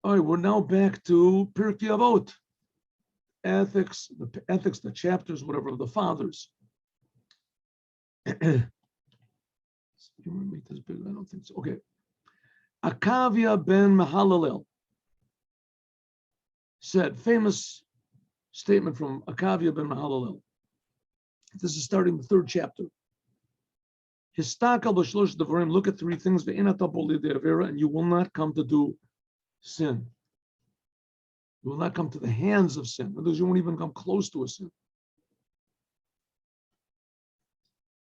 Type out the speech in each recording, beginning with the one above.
All right, we're now back to Pirki Avot, ethics, the chapters, whatever, of the fathers. You want to make this bigger? I don't think so. Okay. Akavia ben Mahalalel said, famous statement from Akavia ben Mahalalel. This is starting the third chapter. Histakal b'shlosh devarim, look at three things, and you will not come to do sin. You will not come to the hands of sin. In other words, you won't even come close to a sin.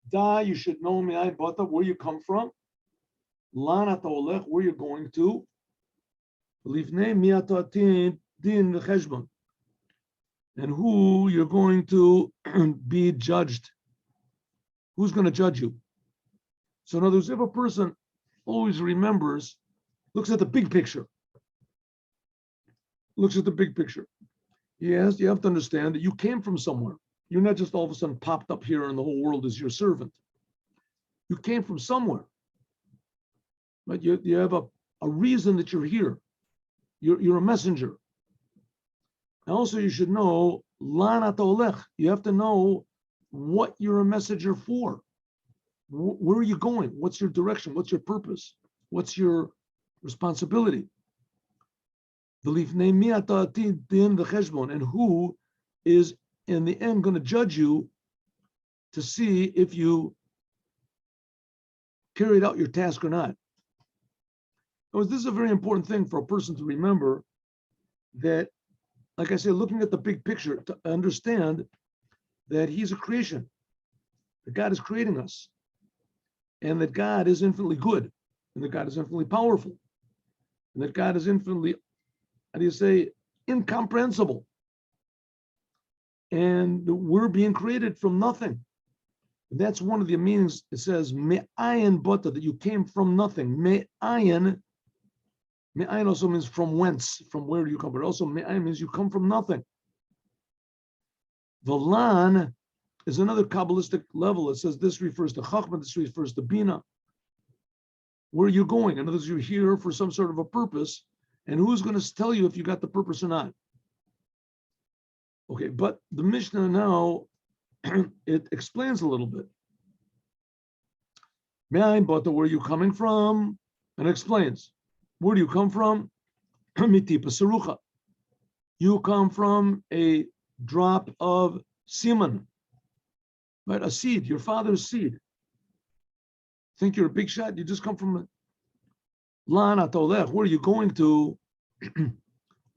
Da, you should know where you come from. Lan olech, where you're going to. And who you're going to be judged. Who's going to judge you? So in other words, if a person always remembers, looks at the big picture, yes, you have to understand that you came from somewhere. You're not just all of a sudden popped up here and the whole world is your servant. You came from somewhere. Right? You have a reason that you're here. You're a messenger. And also you should know, Lan olech. You have to know what you're a messenger for. Where are you going? What's your direction? What's your purpose? What's your responsibility? And who is in the end going to judge you to see if you carried out your task or not. Because this is a very important thing for a person to remember, that, like I said, looking at the big picture, to understand that he's a creation, that God is creating us, and that God is infinitely good, and that God is infinitely powerful, and that God is infinitely, incomprehensible. And we're being created from nothing. That's one of the meanings. It says, me'ayin bata, that you came from nothing. Me'ayin also means from whence, from where do you come, but also me'ayin means you come from nothing. Valan is another Kabbalistic level. It says this refers to Chachma, this refers to Bina. Where are you going? In other words, you're here for some sort of a purpose, and who's going to tell you if you got the purpose or not? Okay, but the Mishnah now, it explains a little bit. Me'ayin bata, where are you coming from? And it explains. Where do you come from? Mitipa serucha. You come from a drop of semen, right? A seed, your father's seed. Think you're a big shot? You just come from Lan atolech. Where are you going to?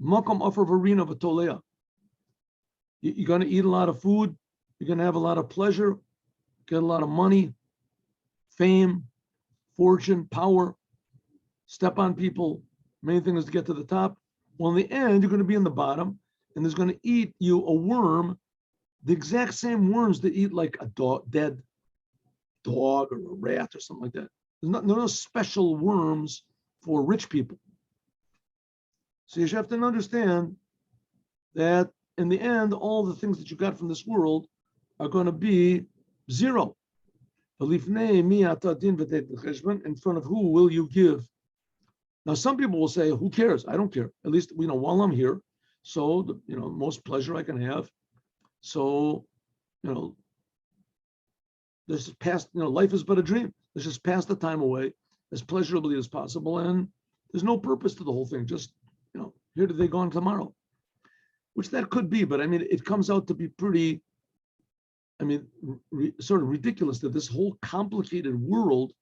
Makom offer varina v'tolea. You're going to eat a lot of food. You're going to have a lot of pleasure, get a lot of money, fame, fortune, power, step on people. Main thing is to get to the top. Well, in the end, you're going to be in the bottom, and there's going to eat you a worm, the exact same worms that eat like a dead dog or a rat or something like that. There's no special worms for rich people. So you have to understand that in the end, all the things that you got from this world are going to be zero. In front of who will you give? Now, some people will say, who cares? I don't care. At least, while I'm here. So, the most pleasure I can have. So, let's just pass, life is but a dream. Let's just pass the time away as pleasurably as possible. And there's no purpose to the whole thing. Just, here today, gone tomorrow. Which that could be, but it comes out to be pretty, sort of ridiculous that this whole complicated world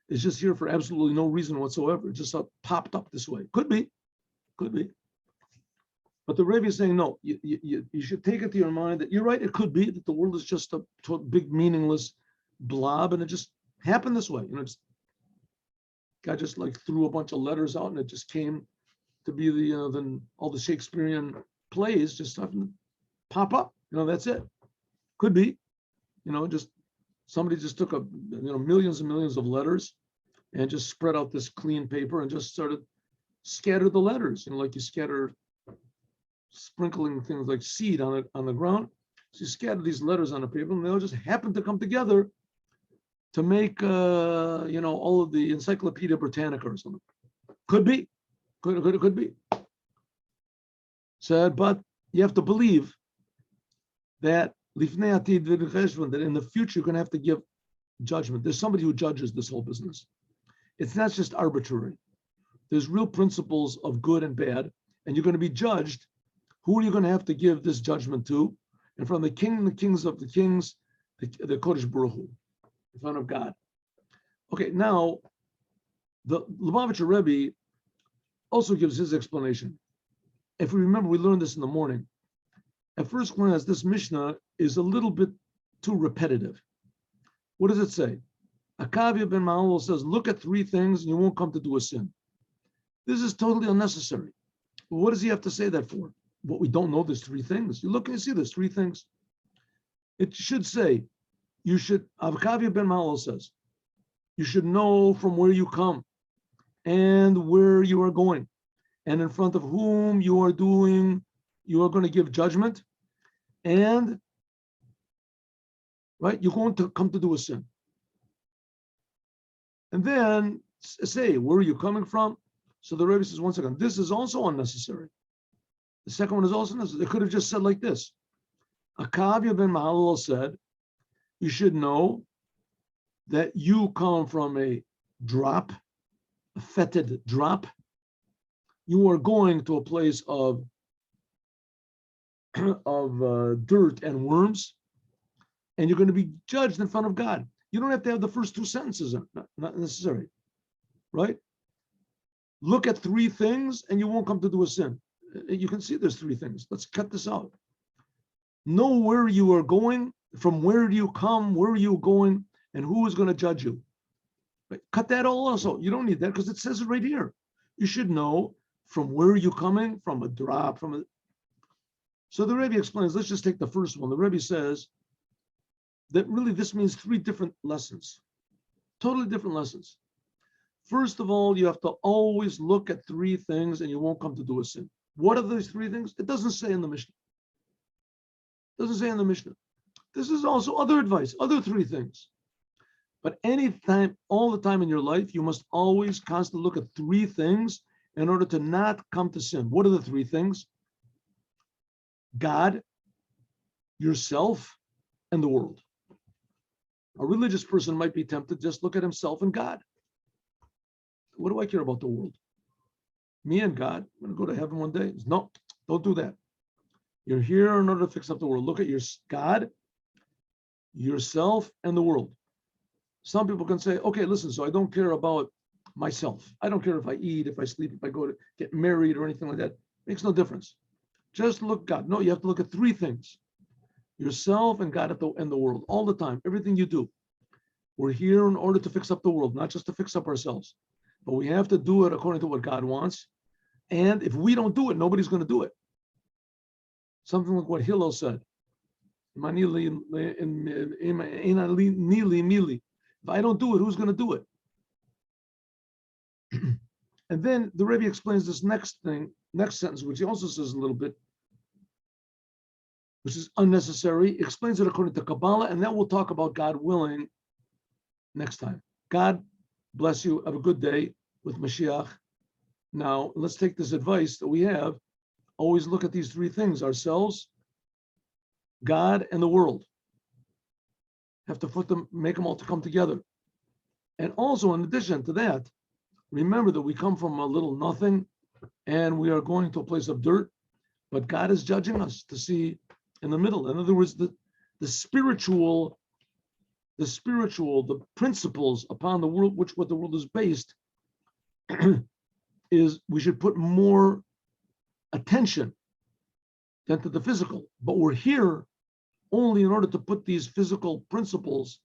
is just here for absolutely no reason whatsoever. It just popped up this way. Could be. But the Rebbe is saying, no, you should take it to your mind that you're right, it could be that the world is just a big meaningless blob and it just happened this way. God just like threw a bunch of letters out and it just came to be all the Shakespearean plays just starting to pop up. That's it. Could be, just somebody just took millions and millions of letters and just spread out this clean paper and just started scatter the letters, like you scatter sprinkling things like seed on the ground. So you scatter these letters on the paper and they'll just happen to come together to make all of the Encyclopedia Britannica or something. Could be. Could be. said, but you have to believe that that in the future you're going to have to give judgment. There's somebody who judges this whole business. It's not just arbitrary. There's real principles of good and bad, and you're going to be judged. Who are you going to have to give this judgment to? And from the king, the kings of the kings, the Kodesh Baruch Hu, in front of God. Okay, now the Lubavitcher Rebbe also gives his explanation. If we remember, we learned this in the morning. At first glance, this Mishnah is a little bit too repetitive. What does it say? Akavia ben Ma'alol says, look at three things and you won't come to do a sin. This is totally unnecessary. What does he have to say that for? What we don't know, there's three things. You look and you see there's three things. It should say, you should, Akavia ben Ma'alol says, you should know from where you come and where you are going and in front of whom you are going to give judgment, and right, you're going to come to do a sin. And then say, where are you coming from? So the Rebbe says, once again, this is also unnecessary. The second one is also necessary. They could have just said like this. Akavia ben Ma'alol said, you should know that you come from a drop, a fetid drop. You are going to a place of dirt and worms, and you're going to be judged in front of God. You don't have to have the first two sentences, not necessary, right? Look at three things and you won't come to do a sin. You can see there's three things. Let's cut this out. Know where you are going, from where do you come, where are you going, and who is going to judge you. Right? Cut that all also. You don't need that because it says it right here. You should know from where you're coming, from a drop, from a... So the Rebbe explains, let's just take the first one. The Rebbe says that really this means three different lessons, totally different lessons. First of all, you have to always look at three things and you won't come to do a sin. What are those three things? It doesn't say in the Mishnah. It doesn't say in the Mishnah. This is also other advice, other three things. But anytime, all the time in your life, you must always constantly look at three things in order to not come to sin. What are the three things? God, yourself, and the world. A religious person might be tempted to just look at himself and God. What do I care about the world? Me and God, I'm going to go to heaven one day. No, don't do that. You're here in order to fix up the world. Look at your God, yourself, and the world. Some people can say, okay, listen, so I don't care about myself. I don't care if I eat, if I sleep, if I go to get married or anything like that. Makes no difference. Just look at God. No, you have to look at three things. Yourself and God and the world, all the time, everything you do. We're here in order to fix up the world, not just to fix up ourselves. But we have to do it according to what God wants. And if we don't do it, nobody's going to do it. Something like what Hillel said. If I don't do it, who's going to do it? And then the Rebbe explains this next sentence, which he also says a little bit, which is unnecessary. He explains it according to Kabbalah, and then we'll talk about God willing next time. God bless you. Have a good day with Mashiach. Now, let's take this advice that we have. Always look at these three things: ourselves, God, and the world. Have to put them, make them all to come together. And also, in addition to that, remember that we come from a little nothing and we are going to a place of dirt, but God is judging us to see in the middle. In other words, the spiritual, the principles upon the world, what the world is based, is we should put more attention than to the physical. But we're here only in order to put these physical principles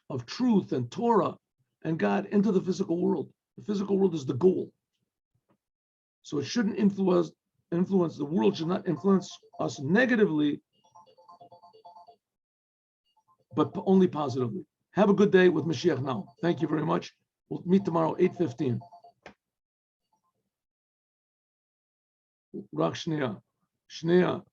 of truth and Torah and God into the physical world. The physical world is the goal. So it shouldn't influence the world, should not influence us negatively, but only positively. Have a good day with Mashiach now. Thank you very much. We'll meet tomorrow, 8:15. Rak Shneya.